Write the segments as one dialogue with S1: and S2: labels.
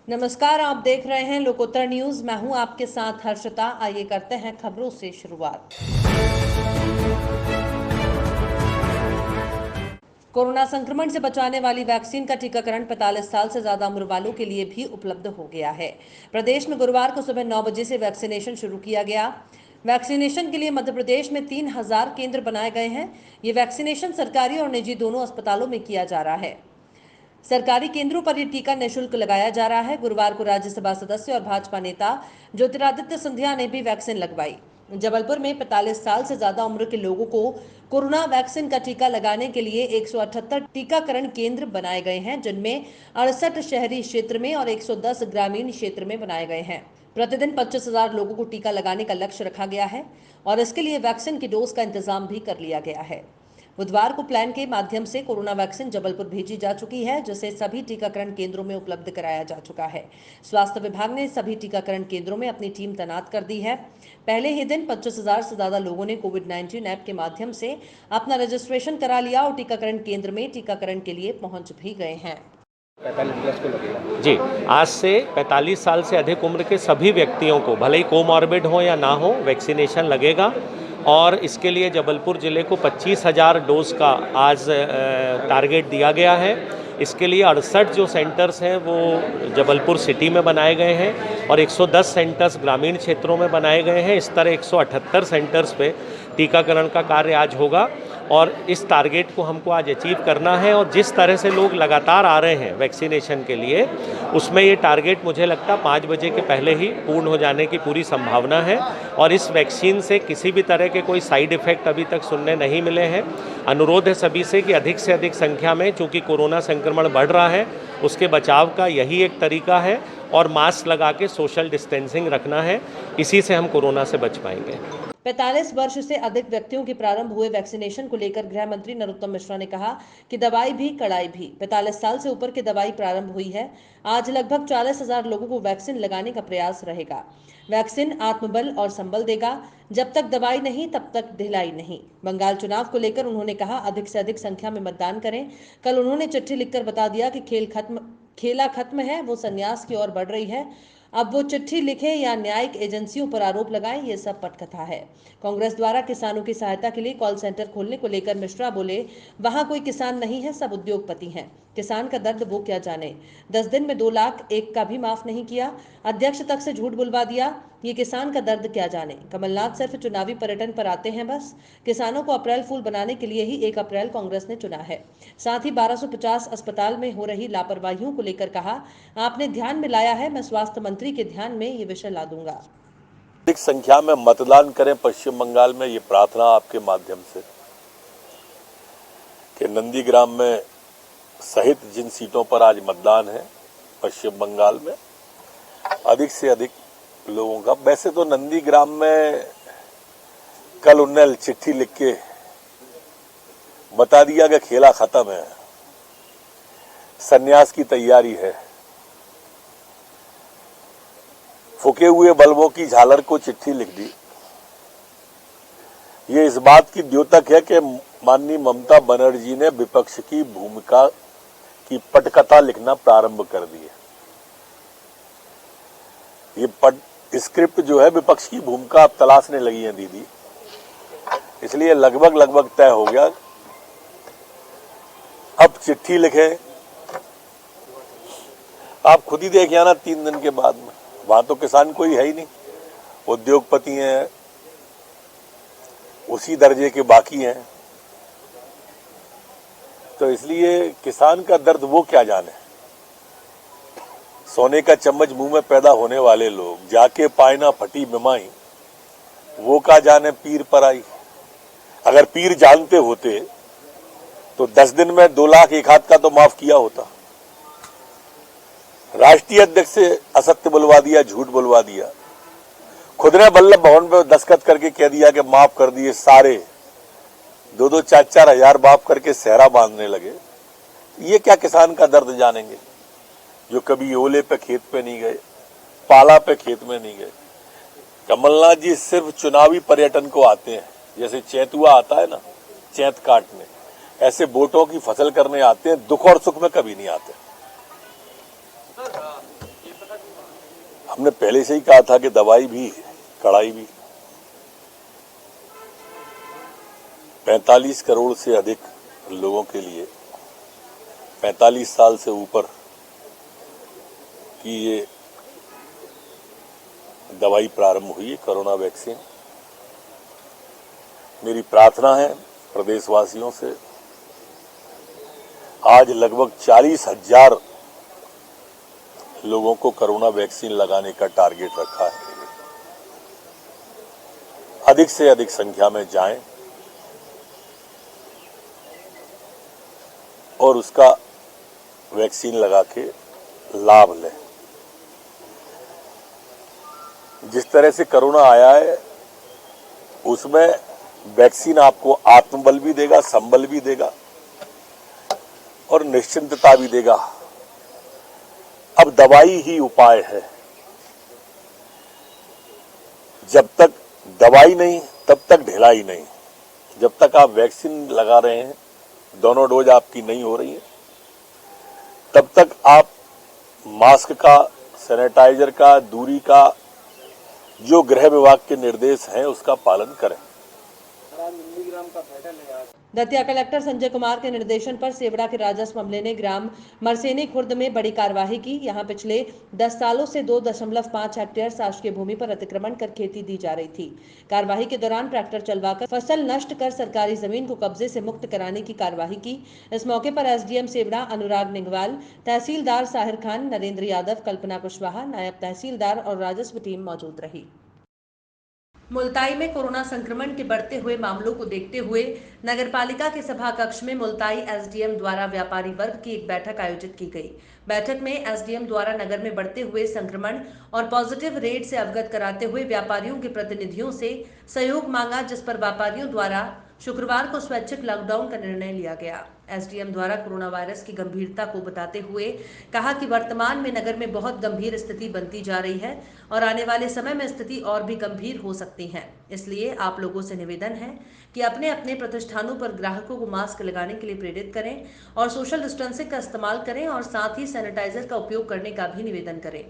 S1: नमस्कार, आप देख रहे हैं लोकोत्तर न्यूज। मैं हूं आपके साथ हर्षिता। आइए करते हैं खबरों से शुरुआत। कोरोना संक्रमण से बचाने वाली वैक्सीन का टीकाकरण 45 साल से ज्यादा उम्र वालों के लिए भी उपलब्ध हो गया है। प्रदेश में गुरुवार को सुबह 9 बजे से वैक्सीनेशन शुरू किया गया। वैक्सीनेशन के लिए मध्य प्रदेश में 3000 केंद्र बनाए गए हैं। ये वैक्सीनेशन सरकारी और निजी दोनों अस्पतालों में किया जा रहा है। सरकारी केंद्रों पर यह टीका निःशुल्क लगाया जा रहा है। गुरुवार को राज्यसभा सदस्य और भाजपा नेता ज्योतिरादित्य सिंधिया ने भी वैक्सीन लगवाई। जबलपुर में 45 साल से ज्यादा उम्र के लोगों को कोरोना वैक्सीन का टीका लगाने के लिए 178 टीकाकरण केंद्र बनाए गए हैं, जिनमें 68 शहरी क्षेत्र में और 110 ग्रामीण क्षेत्र में बनाए गए हैं। प्रतिदिन 25,000 लोगों को टीका लगाने का लक्ष्य रखा गया है और इसके लिए वैक्सीन की डोज का इंतजाम भी कर लिया गया है। बुधवार को प्लान के माध्यम से कोरोना वैक्सीन जबलपुर भेजी जा चुकी है, जिसे सभी टीकाकरण केंद्रों में उपलब्ध कराया जा चुका है। स्वास्थ्य विभाग ने सभी टीकाकरण केंद्रों में अपनी टीम तैनात कर दी है। पहले ही दिन 25,000 से ज्यादा लोगों ने कोविड-19 ऐप के माध्यम से अपना रजिस्ट्रेशन करा लिया और टीकाकरण केंद्र में टीकाकरण के लिए पहुंच भी गए हैं।
S2: 45+ को लगेगा
S3: जी। आज से 45 साल से अधिक उम्र के सभी व्यक्तियों को, भले ही कोमॉर्बिड हो या ना हो, वैक्सीनेशन लगेगा। और इसके लिए जबलपुर ज़िले को 25,000 डोज का आज टारगेट दिया गया है। इसके लिए 68 जो सेंटर्स हैं वो जबलपुर सिटी में बनाए गए हैं और 110 सेंटर्स ग्रामीण क्षेत्रों में बनाए गए हैं। इस तरह 178 सेंटर्स पे टीकाकरण का कार्य आज होगा और इस टारगेट को हमको आज अचीव करना है। और जिस तरह से लोग लगातार आ रहे हैं वैक्सीनेशन के लिए, उसमें ये टारगेट मुझे लगता है 5 बजे के पहले ही पूर्ण हो जाने की पूरी संभावना है। और इस वैक्सीन से किसी भी तरह के कोई साइड इफ़ेक्ट अभी तक सुनने नहीं मिले हैं। अनुरोध है सभी से कि अधिक से अधिक संख्या में, चूँकि कोरोना संक्रमण बढ़ रहा है, उसके बचाव का यही एक तरीका है और मास्क लगा के सोशल डिस्टेंसिंग रखना है। इसी से हम कोरोना से बच पाएंगे।
S1: 45 वर्ष से अधिक व्यक्तियों के प्रारंभ हुए वैक्सीनेशन को लेकर गृह मंत्री नरोत्तम मिश्रा ने कहा कि दवाई भी कड़ाई भी। 45 साल से ऊपर की दवाई प्रारंभ हुई है। आज लगभग 40,000 लोगों को वैक्सीन लगाने का प्रयास रहेगा। वैक्सीन आत्मबल और संबल देगा। जब तक दवाई नहीं तब तक ढिलाई नहीं। बंगाल चुनाव को लेकर उन्होंने कहा, अधिक से अधिक संख्या में मतदान करें। कल उन्होंने चिट्ठी लिखकर बता दिया कि खेला खत्म है, वो संन्यास की ओर बढ़ रही है। अब वो चिट्ठी लिखे या न्यायिक एजेंसियों पर आरोप लगाएं, ये सब पटकथा है। कांग्रेस द्वारा किसानों की सहायता के लिए कॉल सेंटर खोलने को लेकर मिश्रा बोले, वहां कोई किसान नहीं है, सब उद्योगपति हैं। किसान का दर्द वो क्या जाने। 10 दिन में 2 लाख एक का भी माफ नहीं किया। अध्यक्ष तक से झूठ बुलवा दिया। ये किसान का दर्द क्या जाने। कमलनाथ सिर्फ चुनावी पर्यटन पर आते हैं बस। किसानों को अप्रैल फूल बनाने के लिए ही 1 अप्रैल कांग्रेस ने चुना है। साथ ही 1250 अस्पताल में हो रही लापरवाहियों को लेकर कहा, आपने ध्यान में लाया है, मैं स्वास्थ्य मंत्री के ध्यान में ये विषय ला दूंगा।
S4: अधिक संख्या में मतदान करें पश्चिम बंगाल में, ये प्रार्थना आपके माध्यम से कि नंदीग्राम में सहित जिन सीटों पर आज मतदान है पश्चिम बंगाल में, अधिक से अधिक लोगों का। वैसे तो नंदीग्राम में कल उन्होंने चिट्ठी लिख के बता दिया कि खेला खत्म है, संन्यास की तैयारी है। फूके हुए बल्बों की झालर को चिट्ठी लिख दी। ये इस बात की द्योतक है कि माननीय ममता बनर्जी ने विपक्ष की भूमिका की पटकथा लिखना प्रारंभ कर दी है। ये स्क्रिप्ट जो है विपक्ष की भूमिका अब तलाशने लगी है दीदी, इसलिए लगभग तय हो गया। अब चिट्ठी लिखे, आप खुद ही देख आना 3 दिन के बाद में। वहां तो किसान कोई है ही नहीं, उद्योगपति हैं, उसी दर्जे के बाकी हैं। तो इसलिए किसान का दर्द वो क्या जाने। सोने का चम्मच मुंह में पैदा होने वाले लोग, जाके पाए ना फटी बिमाई, वो का जाने पीर पर आई। अगर पीर जानते होते तो 10 दिन में 2 लाख एक हाथ का तो माफ किया होता। राष्ट्रीय अध्यक्ष से असत्य बुलवा दिया, झूठ बुलवा दिया। खुद ने वल्लभ भवन पे दस्तखत करके कह दिया कि माफ कर दिए सारे। 2-2, 4-4 हजार माफ करके सेहरा बांधने लगे। ये क्या किसान का दर्द जानेंगे जो कभी ओले पे खेत पे नहीं गए, पाला पे खेत में नहीं गए। कमलनाथ जी सिर्फ चुनावी पर्यटन को आते हैं। जैसे चैतुआ आता है ना चैत काटने, ऐसे वोटों की फसल करने आते हैं, दुख और सुख में कभी नहीं आते। हमने पहले से ही कहा था कि दवाई भी कड़ाई भी। 45 करोड़ से अधिक लोगों के लिए 45 साल से ऊपर की ये दवाई प्रारंभ हुई है, कोरोना वैक्सीन। मेरी प्रार्थना है प्रदेशवासियों से, आज लगभग 40,000 लोगों को कोरोना वैक्सीन लगाने का टारगेट रखा है। अधिक से अधिक संख्या में जाएं और उसका वैक्सीन लगा के लाभ लें। जिस तरह से कोरोना आया है उसमें वैक्सीन आपको आत्मबल भी देगा, संबल भी देगा और निश्चिंतता भी देगा। अब दवाई ही उपाय है। जब तक दवाई नहीं तब तक ढिलाई नहीं। जब तक आप वैक्सीन लगा रहे हैं, दोनों डोज आपकी नहीं हो रही है, तब तक आप मास्क का, सैनिटाइजर का, दूरी का, जो गृह विभाग के निर्देश हैं उसका पालन करें।
S1: दतिया कलेक्टर संजय कुमार के निर्देशन पर सेवड़ा के राजस्व अमले ने ग्राम मरसेनी खुर्द में बड़ी कार्यवाही की। यहां पिछले 10 सालों से 2.5 हेक्टेयर शासकीय भूमि पर अतिक्रमण कर खेती दी जा रही थी। कार्यवाही के दौरान ट्रैक्टर चलवाकर फसल नष्ट कर सरकारी जमीन को कब्जे से मुक्त कराने की कार्यवाही की। इस मौके पर एसडीएम सेवड़ा अनुराग निंगवाल, तहसीलदार साहिर खान, नरेंद्र यादव, कल्पना कुशवाहा, नायब तहसीलदार और राजस्व टीम मौजूद रही। मुल्ताई में कोरोना संक्रमण के बढ़ते हुए मामलों को देखते हुए नगरपालिका के सभा कक्ष में मुल्ताई एसडीएम द्वारा व्यापारी वर्ग की एक बैठक आयोजित की गई। बैठक में एसडीएम द्वारा नगर में बढ़ते हुए संक्रमण और पॉजिटिव रेट से अवगत कराते हुए व्यापारियों के प्रतिनिधियों से सहयोग मांगा, जिस पर व्यापारियों द्वारा शुक्रवार को स्वैच्छिक लॉकडाउन का निर्णय लिया गया। एसडीएम द्वारा कोरोना वायरस की गंभीरता को बताते हुए कहा कि वर्तमान में नगर में बहुत गंभीर स्थिति बनती जा रही है और आने वाले समय में स्थिति और भी गंभीर हो सकती है। इसलिए आप लोगों से निवेदन है कि अपने अपने प्रतिष्ठानों पर ग्राहकों को मास्क लगाने के लिए प्रेरित करें और सोशल डिस्टेंसिंग का इस्तेमाल करें और साथ ही सैनिटाइजर का उपयोग करने का भी निवेदन करें।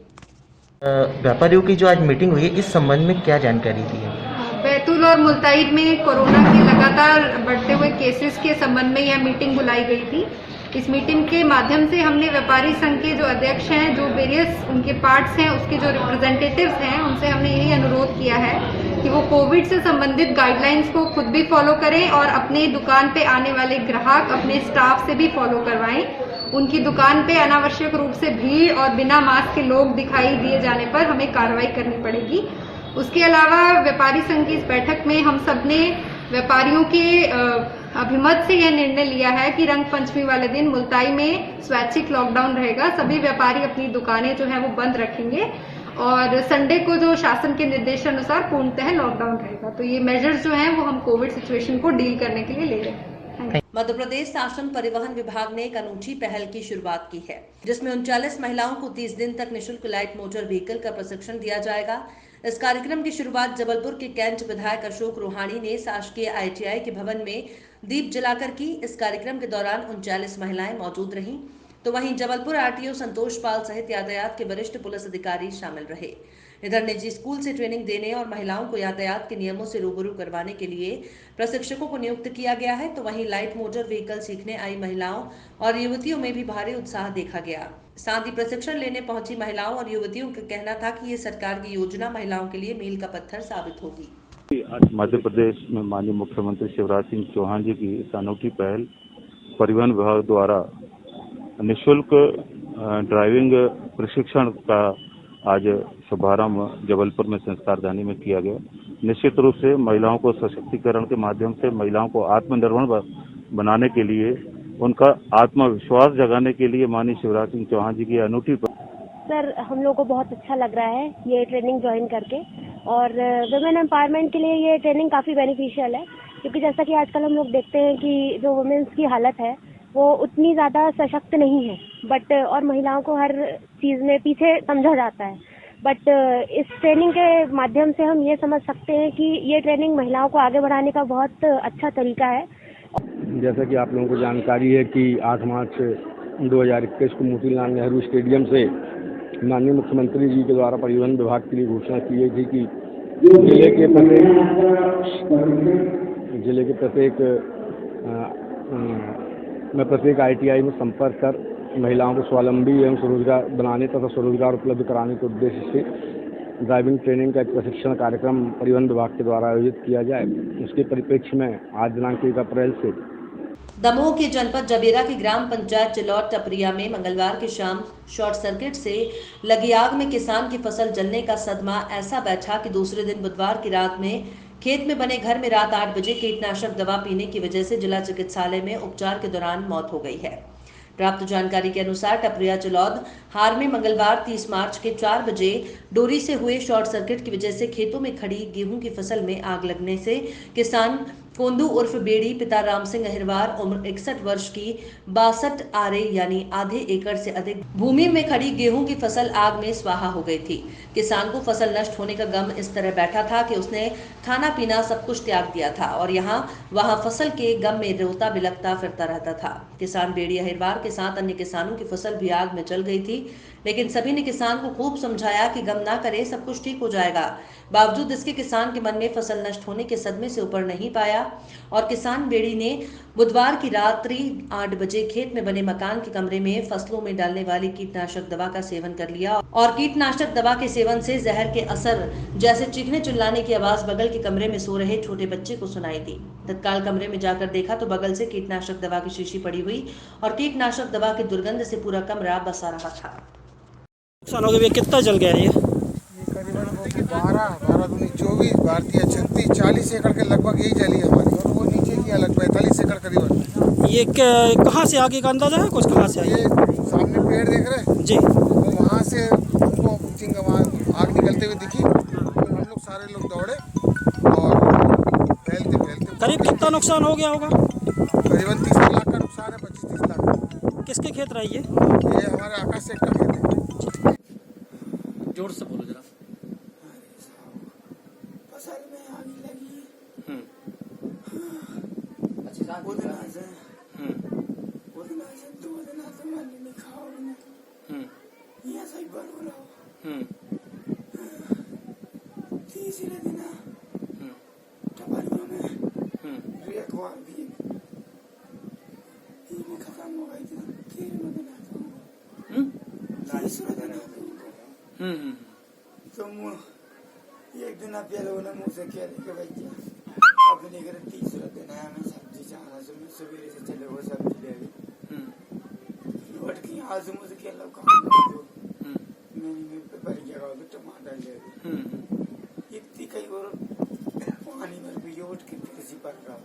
S5: व्यापारियों की जो आज मीटिंग हुई है, इस संबंध में क्या जानकारी दी है?
S6: बैतूल और मुल्ताई में कोरोना के लगातार बढ़ते हुए केसेस के संबंध में यह मीटिंग बुलाई गई थी। इस मीटिंग के माध्यम से हमने व्यापारी संघ के जो अध्यक्ष हैं, जो वेरियस उनके पार्ट्स हैं, उसके जो रिप्रेजेंटेटिव्स हैं, उनसे हमने यही अनुरोध किया है कि वो कोविड से संबंधित गाइडलाइंस को खुद भी फॉलो करें और अपने दुकान पे आने वाले ग्राहक अपने स्टाफ से भी फॉलो करवाएं। उनकी दुकान पे अनावश्यक रूप से भीड़ और बिना मास्क के लोग दिखाई दिए जाने पर हमें कार्रवाई करनी पड़ेगी। उसके अलावा व्यापारी संघ की इस बैठक में हम सब ने व्यापारियों के अभिमत से यह निर्णय लिया है कि रंग पंचमी वाले दिन मुल्ताई में स्वैच्छिक लॉकडाउन रहेगा। सभी व्यापारी अपनी दुकानें जो है वो बंद रखेंगे और संडे को जो शासन के निर्देशानुसार पूर्णतः लॉकडाउन रहेगा। तो ये मेजर्स जो हैं वो हम कोविड सिचुएशन को डील करने के लिए ले रहे हैं।
S1: मध्य प्रदेश शासन परिवहन विभाग ने एक अनूठी पहल की शुरुआत की है, जिसमें 39 महिलाओं को 30 दिन तक निःशुल्क लाइट मोटर व्हीकल का प्रशिक्षण दिया जाएगा। इस कार्यक्रम की शुरुआत जबलपुर के कैंट विधायक अशोक रोहाणी ने शासकीय ITI के भवन में दीप जलाकर की। इस कार्यक्रम के दौरान 39 महिलाएं मौजूद रहीं, तो वहीं जबलपुर RTO संतोष पाल सहित यातायात के वरिष्ठ पुलिस अधिकारी शामिल रहे। इधर निजी स्कूल से ट्रेनिंग देने और महिलाओं को यातायात के नियमों से रूबरू करवाने के लिए प्रशिक्षकों को नियुक्त किया गया है, तो वहीं लाइट मोटर व्हीकल सीखने आई महिलाओं और युवतियों में भी भारी उत्साह देखा गया। साथ ही प्रशिक्षण लेने पहुंची महिलाओं और युवतियों का कहना था कि ये सरकार की योजना महिलाओं के लिए मील का पत्थर साबित होगी।
S7: मध्य प्रदेश में माननीय मुख्यमंत्री शिवराज सिंह चौहान जी की इस अनूठी पहल परिवहन विभाग द्वारा निःशुल्क ड्राइविंग प्रशिक्षण का आज शुभारंभ जबलपुर में संस्कारधानी में किया गया। निश्चित रूप से महिलाओं को सशक्तिकरण के माध्यम से महिलाओं को आत्मनिर्भर बनाने के लिए, उनका आत्मविश्वास जगाने के लिए माननीय शिवराज सिंह चौहान जी की अनूठी
S8: सर, हम लोग को बहुत अच्छा लग रहा है ये ट्रेनिंग ज्वाइन करके और वुमेन एम्पावरमेंट के लिए ये ट्रेनिंग काफ़ी बेनिफिशियल है, क्योंकि जैसा कि आजकल हम लोग देखते हैं कि जो वुमेन्स की हालत है वो उतनी ज़्यादा सशक्त नहीं है, बट और महिलाओं को हर चीज़ में पीछे समझा जाता है। बट इस ट्रेनिंग के माध्यम से हम ये समझ सकते हैं कि ये ट्रेनिंग महिलाओं को आगे बढ़ाने का बहुत अच्छा तरीका है।
S2: जैसा कि आप लोगों को जानकारी है कि 8 मार्च 2021 को मोतीलाल नेहरू स्टेडियम से माननीय मुख्यमंत्री जी के द्वारा परिवहन विभाग के लिए घोषणा की गई थी कि जिले के प्रत्येक ITI में संपर्क कर महिलाओं को स्वावलंबी एवं स्वरोजगार बनाने तथा स्वरोजगार उपलब्ध कराने के उद्देश्य से ड्राइविंग ट्रेनिंग का एक प्रशिक्षण कार्यक्रम परिवहन विभाग के द्वारा आयोजित किया जाए। उसके परिप्रेक्ष्य में आज दिनांक 1 अप्रैल से
S1: दमोह के जनपद जबेरा की ग्राम पंचायत चिलौट टपरिया में मंगलवार की शाम शॉर्ट सर्किट से लगी आग में किसान की फसल जलने का सदमा ऐसा बैठा कि दूसरे दिन बुधवार की रात में खेत में बने घर में रात 8 बजे कीटनाशक दवा पीने की वजह से जिला चिकित्सालय में उपचार के दौरान मौत हो गई है। प्राप्त जानकारी के अनुसार टपरिया चिलौद हार में मंगलवार 30 मार्च के 4 बजे डोरी से हुए शॉर्ट सर्किट की वजह से खेतों में खड़ी गेहूं की फसल में आग लगने से किसान कोंदू उर्फ बेड़ी पिता राम सिंह अहिरवार उम्र 61 वर्ष की 62 आरे यानी आधे एकड़ से अधिक भूमि में खड़ी गेहूं की फसल आग में स्वाहा हो गई थी। किसान को फसल नष्ट होने का गम इस तरह बैठा था कि उसने खाना पीना सब कुछ त्याग दिया था और वहां फसल के गम में रोता बिलखता फिरता रहता था। किसान बेड़ी अहिरवार के साथ अन्य किसानों की फसल भी आग में जल गई थी, लेकिन सभी ने किसान को खूब समझाया कि गम ना करे, सब कुछ ठीक हो जाएगा। बावजूद इसके किसान के मन में फसल नष्ट होने के सदमे से ऊपर नहीं पाया और किसान बेड़ी ने बुधवार की रात्रि 8 बजे खेत में बने मकान के कमरे में फसलों में डालने वाली कीटनाशक दवा का सेवन कर लिया और कीटनाशक दवा के सेवन से जहर के असर जैसे चीखने चिल्लाने की आवाज बगल के कमरे में सो रहे छोटे बच्चे को सुनाई दी। तत्काल कमरे में जाकर देखा तो बगल से कीटनाशक दवा की शीशी पड़ी हुई और कीटनाशक दवा की दुर्गंध से पूरा कमरा बसा रहा था।
S9: नुकसान हो गया, कितना जल गया ये?
S10: करीबन 12 दूनी 24 भारतीय 36 40 एकड़ के लगभग यही जली हमारी और वो नीचे की अलग 45 एकड़ करीबन।
S9: ये कहाँ से आगे का अंदाजा है कुछ? कहाँ से आई?
S10: ये सामने पेड़ देख रहे हैं
S9: जी,
S10: तो वहाँ से उनको आग निकलते हुए दिखी, तो हम लोग सारे लोग दौड़े और फैलते
S9: करीब कितना नुकसान हो गया होगा?
S10: करीबन 30 लाख का नुकसान है, 25-30 लाख।
S9: किसके खेत रही है?
S10: ये हमारे आकाश सेठ का खेत है।
S9: जोर से बोलो जरा।
S10: फसल में आग लगी सही बन हो रहा तीसरे दिन टपरियों में रेखवार भी खत्म हो गई थी। तीसरे दिन तो एक दिन पहले उन्हें मुँह से कह रहे भैया अब नहीं करे, तीसरा दिन है मैं सब्जी चाहना सवेरे से चले वो सब्जी ले गई लौट की आज मुझे कह लो मैंने भर गया टमाटर ले गई इतनी कई और पानी में भी उठ के फिर से पर रहा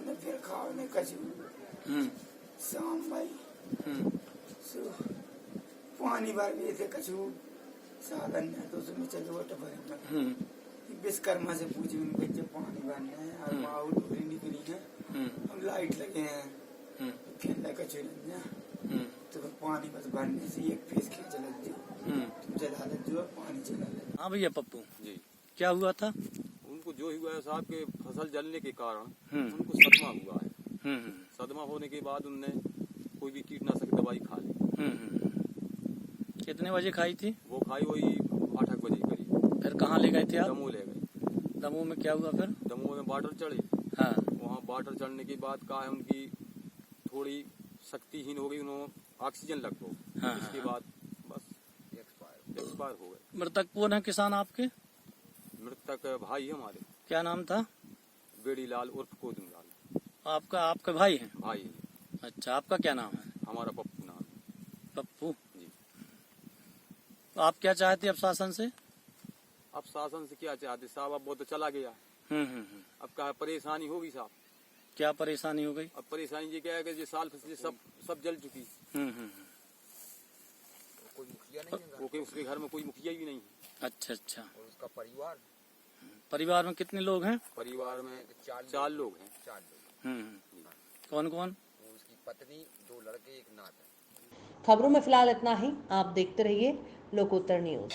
S10: ने फिर खाओ ने कचू शाम भाई पानी भर लिए थे कचू साधन है तो उसमें चले वो टपरे विश्वकर्मा से पूछे उनके जब पानी भरना है और वहाँ डोरी निकली है हम लाइट लगे हैं खेलना कचू तो पानी बस भरने से एक फेस खींच लग तुम जला लग जो पानी चला लग।
S9: हाँ भैया पप्पू जी, क्या हुआ था?
S11: उनको जो हुआ है साहब के फसल जलने के कारण उनको सदमा हुआ है। सदमा होने के बाद उनने कोई भी कीटनाशक दवाई खा ली।
S9: कितने बजे खाई थी?
S11: वो खाई वही 8 बजे करीब।
S9: फिर कहाँ ले गए थे आप?
S11: दमोह ले गए।
S9: दमोह में क्या हुआ फिर?
S11: दमोह में बाटर चढ़ी।
S9: हाँ,
S11: वहाँ बाटर चढ़ने के बाद कहा है उनकी थोड़ी शक्तिहीन हो गई, उन्होंने ऑक्सीजन लग गो।
S9: हाँ,
S11: इसके बाद बस एक्सपायर हो गए।
S9: मृतक कौन है किसान आपके?
S11: मृतक भाई हमारे।
S9: क्या नाम था?
S11: बेड़ी लाल उर्फ कोदू लाल।
S9: आपका भाई है?
S11: भाई है।
S9: अच्छा, आपका क्या नाम है?
S11: हमारा पप्पू नाम है।
S9: पप्पू
S11: जी।
S9: तो आप क्या चाहते अब शासन से?
S11: अब शासन से क्या चाहते साहब, अब वो तो चला गया। अब क्या परेशानी होगी साहब?
S9: क्या परेशानी हो गई? अब
S11: परेशानी ये क्या है कि ये साल फसलें सब जल चुकी। कोई मुखिया नहीं है, उसके घर में कोई मुखिया भी नहीं है।
S9: अच्छा अच्छा।
S11: और उसका
S9: परिवार में कितने लोग हैं?
S11: परिवार में 4 लोग हैं। 4 लोग।
S9: कौन कौन?
S11: उसकी पत्नी, 2 लड़के, एक नात है।
S1: खबरों में फिलहाल इतना ही। आप देखते रहिए लोकोत्तर न्यूज।